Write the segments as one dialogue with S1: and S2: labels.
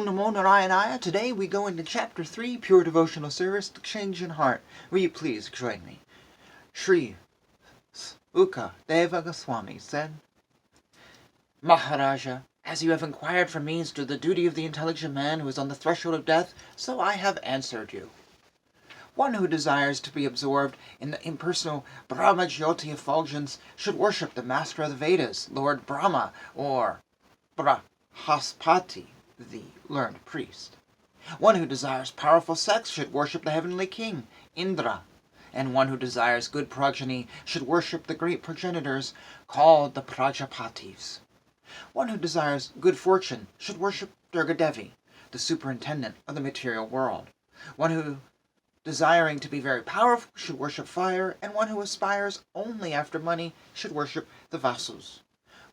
S1: Om Namo Narayana. Today we go into Chapter 3, Pure Devotional Service, The Change in Heart. Will you please join me? Sri Uka Deva Goswami said, Maharaja, as you have inquired from me as to the duty of the intelligent man who is on the threshold of death, so I have answered you. One who desires to be absorbed in the impersonal Brahma Jyoti effulgence should worship the master of the Vedas, Lord Brahma, or Brahaspati, the learned priest. One who desires powerful sex should worship the heavenly king, Indra, and one who desires good progeny should worship the great progenitors called the Prajapatis. One who desires good fortune should worship Durga Devi, the superintendent of the material world. One who, desiring to be very powerful, should worship fire, and one who aspires only after money should worship the Vasus.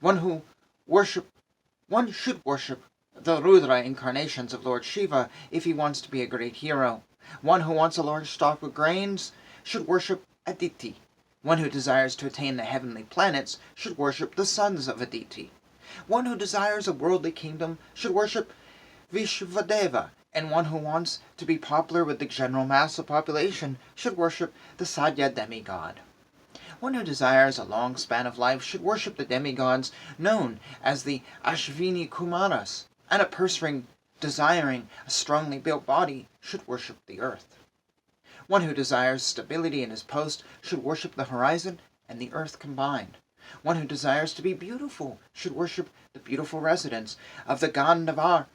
S1: One should worship the Rudra incarnations of Lord Shiva if he wants to be a great hero. One who wants a large stock of grains should worship Aditi. One who desires to attain the heavenly planets should worship the sons of Aditi. One who desires a worldly kingdom should worship Vishvadeva, and one who wants to be popular with the general mass of population should worship the Sadhya demigod. One who desires a long span of life should worship the demigods known as the Ashvini Kumaras, and a person desiring a strongly built body should worship the earth. One who desires stability in his post should worship the horizon and the earth combined. One who desires to be beautiful should worship the beautiful residence of the Gandhava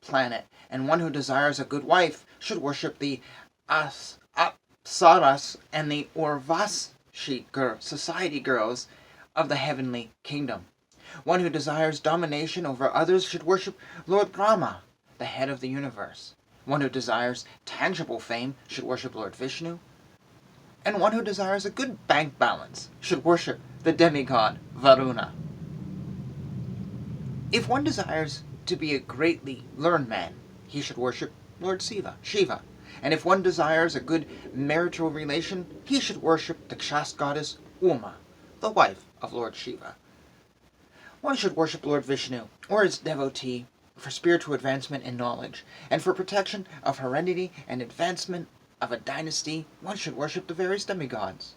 S1: planet, and one who desires a good wife should worship the Apsaras and the Urvashi society girls of the heavenly kingdom. One who desires domination over others should worship Lord Brahma, the head of the universe. One who desires tangible fame should worship Lord Vishnu. And one who desires a good bank balance should worship the demigod Varuna. If one desires to be a greatly learned man, he should worship Lord Shiva. And if one desires a good marital relation, he should worship the chaste goddess Uma, the wife of Lord Shiva. One should worship Lord Vishnu, or his devotee, for spiritual advancement and knowledge, and for protection of heredity and advancement of a dynasty, one should worship the various demigods.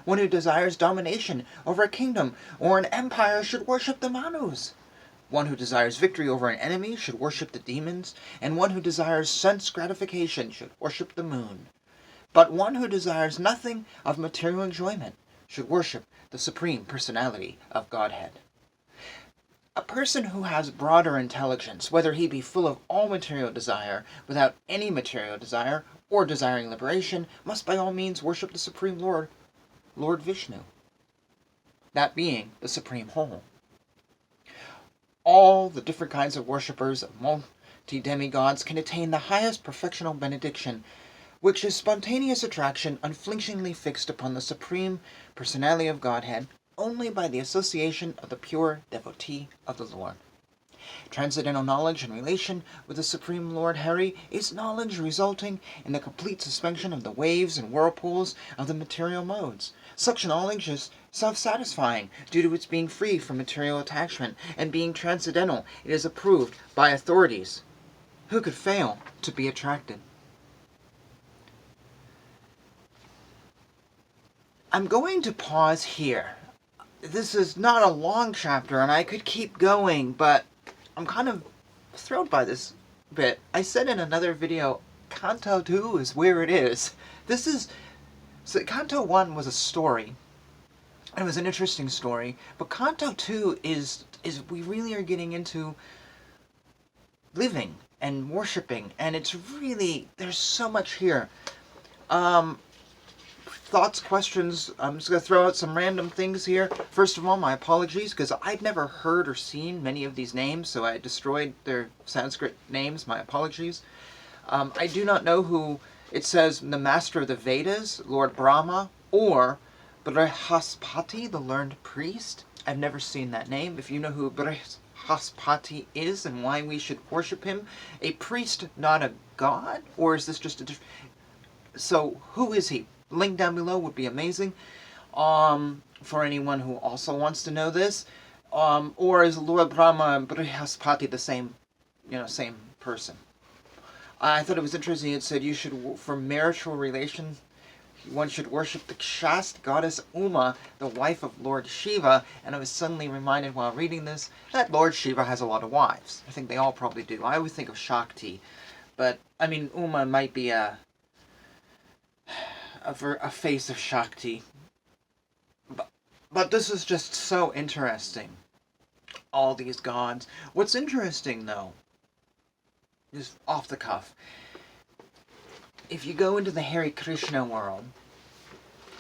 S1: One who desires domination over a kingdom or an empire should worship the Manus. One who desires victory over an enemy should worship the demons, and one who desires sense gratification should worship the moon. But one who desires nothing of material enjoyment should worship the Supreme Personality of Godhead. A person who has broader intelligence, whether he be full of all material desire, without any material desire, or desiring liberation, must by all means worship the Supreme Lord, Lord Vishnu, that being the Supreme Whole. All the different kinds of worshippers of multi-demigods can attain the highest perfectional benediction, which is spontaneous attraction unflinchingly fixed upon the Supreme Personality of Godhead, only by the association of the pure devotee of the Lord. Transcendental knowledge in relation with the Supreme Lord Hari is knowledge resulting in the complete suspension of the waves and whirlpools of the material modes. Such knowledge is self-satisfying due to its being free from material attachment, and being transcendental, it is approved by authorities. Who could fail to be attracted? I'm going to pause here. This is not a long chapter, and I could keep going, but I'm kind of thrilled by this bit. I said in another video, Canto 2 is where it is. So Canto 1 was a story, and it was an interesting story, but Canto 2 is we really are getting into living and worshipping, and it's really, there's so much here. Thoughts, questions, I'm just going to throw out some random things here. First of all, my apologies, because I'd never heard or seen many of these names, so I destroyed their Sanskrit names. My apologies. I do not know who, it says the master of the Vedas, Lord Brahma, or Brihaspati, the learned priest. I've never seen that name. If you know who Brihaspati is and why we should worship him, a priest, not a god? Or is this just a different... So, who is he? Link down below would be amazing for anyone who also wants to know this. Or is Lord Brahma and Brihaspati the same same person. I thought it was interesting. It said you should, for marital relation, one should worship the Kshast goddess Uma, the wife of Lord Shiva, and I was suddenly reminded while reading this that Lord Shiva has a lot of wives. I think they all probably do. I always think of Shakti, but I mean Uma might be a face of Shakti. But this is just so interesting. All these gods. What's interesting though, just off the cuff, if you go into the Hare Krishna world,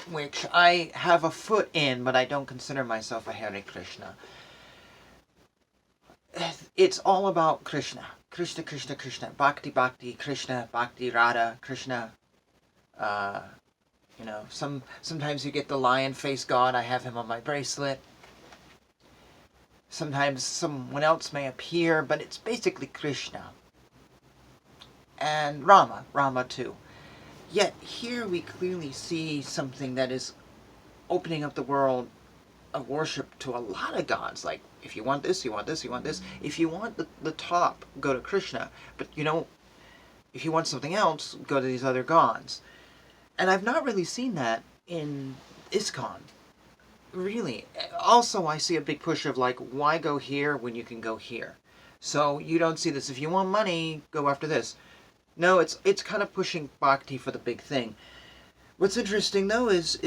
S1: which I have a foot in, but I don't consider myself a Hare Krishna, it's all about Krishna. Krishna, Krishna, Krishna. Bhakti, Bhakti, Krishna, Bhakti, Radha, Krishna. Sometimes you get the lion face god. I have him on my bracelet. Sometimes someone else may appear, but it's basically Krishna. And Rama too. Yet here we clearly see something that is opening up the world of worship to a lot of gods. Like, if you want this, you want this, you want this. If you want the top, go to Krishna. But if you want something else, go to these other gods. And I've not really seen that in ISKCON. Really. Also, I see a big push of like, why go here when you can go here? So you don't see this. If you want money, go after this. No, it's kind of pushing Bhakti for the big thing. What's interesting though is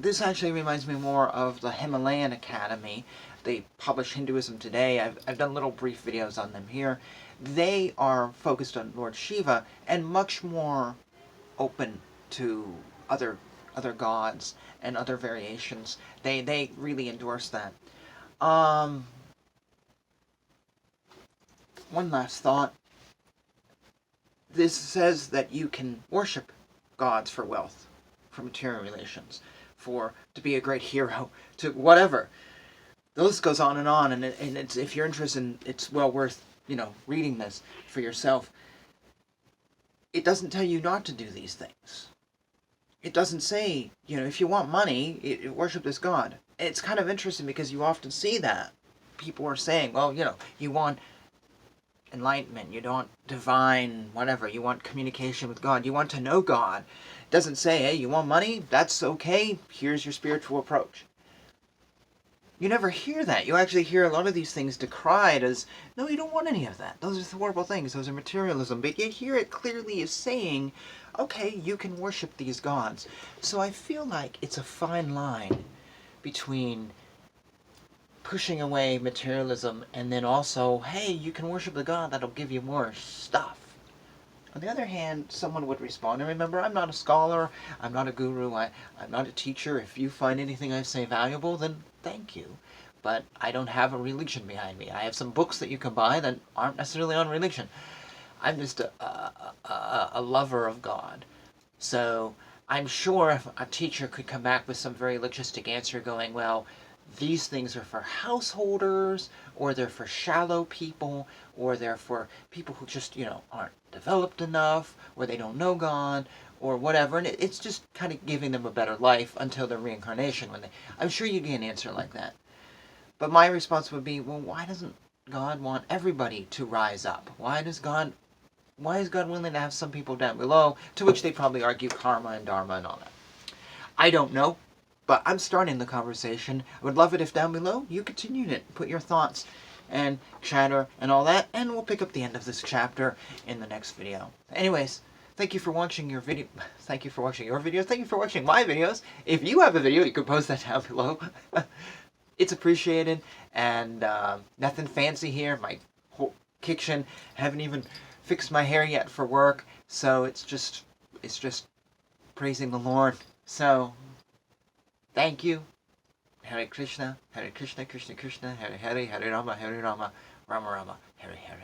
S1: this actually reminds me more of the Himalayan Academy. They publish Hinduism Today. I've done little brief videos on them here. They are focused on Lord Shiva and much more open to other gods and other variations. They really endorse that. One last thought. This says that you can worship gods for wealth, for material relations, to be a great hero, to whatever. The list goes on, and it's, if you're interested, it's well worth reading this for yourself. It doesn't tell you not to do these things. It doesn't say, if you want money, worship this god. It's kind of interesting because you often see that. People are saying, well, you want enlightenment, you want divine, whatever, you want communication with God, you want to know God. It doesn't say, hey, you want money? That's okay. Here's your spiritual approach. You never hear that. You actually hear a lot of these things decried as, no, you don't want any of that. Those are horrible things. Those are materialism. But yet here it clearly is saying, okay, you can worship these gods. So I feel like it's a fine line between pushing away materialism and then also, hey, you can worship the god that'll give you more stuff. On the other hand, someone would respond, and remember, I'm not a scholar, I'm not a guru, I'm not a teacher. If you find anything I say valuable, then thank you. But I don't have a religion behind me. I have some books that you can buy that aren't necessarily on religion. I'm just a lover of God. So I'm sure if a teacher could come back with some very logistic answer going, well, these things are for householders, or they're for shallow people, or they're for people who just, aren't developed enough, or they don't know God, or whatever. And it's just kind of giving them a better life until their reincarnation. I'm sure you get an answer like that. But my response would be, well, why doesn't God want everybody to rise up? Why is God willing to have some people down below? To which they probably argue karma and dharma and all that. I don't know. But I'm starting the conversation. I would love it if down below you continued it. Put your thoughts and chatter and all that. And we'll pick up the end of this chapter in the next video. Anyways, thank you for watching your video. Thank you for watching your videos. Thank you for watching my videos. If you have a video, you can post that down below. It's appreciated. And nothing fancy here. My whole kitchen. Haven't even fixed my hair yet for work. So it's just praising the Lord. So thank you. Hare Krishna, Krishna Krishna, Hare Hare, Hare Rama, Rama Rama, Hare Hare.